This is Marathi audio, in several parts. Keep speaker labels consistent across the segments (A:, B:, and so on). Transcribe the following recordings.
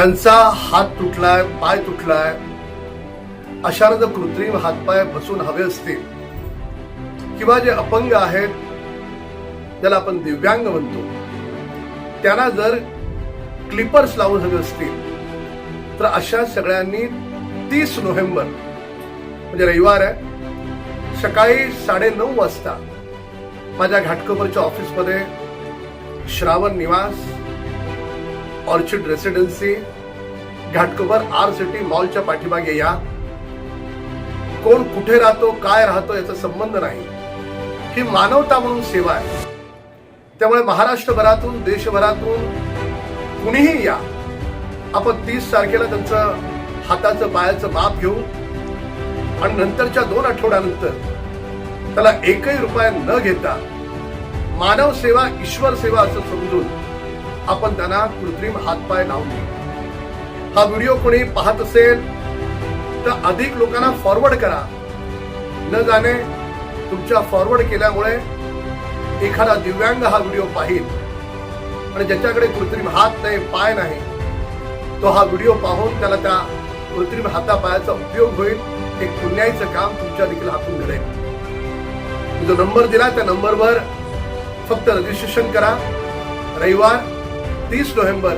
A: ज्यांचा हात तुटलाय, पाय तुटलाय, अशानं जर कृत्रिम हातपाय बसून हवे असतील किंवा जे अपंग आहेत, ज्याला आपण दिव्यांग म्हणतो, त्यांना जर क्लिपर्स लावून हवे असतील तर अशा सगळ्यांनी 30 नोव्हेंबर म्हणजे रविवार आहे, सकाळी 9:30 वाजता माझ्या घाटकोपरच्या ऑफिसमध्ये श्रावण निवास, ऑर्चिड रेसिडेन्सी, घाटकोपर RCT मॉलच्या पाठीमागे या. कोण कुठे राहतो, काय राहतो याचा संबंध नाही, ही मानवता म्हणून सेवा आहे. त्यामुळे महाराष्ट्रभरातून, देशभरातून कुणीही या. आपण 30 तारखेला त्यांचं हाताचं पायाचं माप घेऊ आणि नंतरच्या 2 आठवड्यानंतर त्याला एकही रुपया न घेता मानव सेवा, ईश्वर सेवा असं समजून आपण त्यांना कृत्रिम हातपाय लावून देऊ. हा व्हिडिओ कोणी पाहत असेल तर अधिक लोकांना फॉरवर्ड करा. न जाणे तुमच्या फॉरवर्ड केल्यामुळे एखादा दिव्यांग हा व्हिडिओ पाहिल आणि ज्याच्याकडे कृत्रिम हात नाही, पाय नाही, तो हा व्हिडिओ पाहून त्याला त्या कृत्रिम हातापायाचा उपयोग होईल. एक पुण्याईचं काम तुमच्या देखील हातून घडेल. जो नंबर दिला त्या नंबरवर फक्त रजिस्ट्रेशन करा. रविवार 30 नोव्हेंबर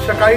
A: सकाळी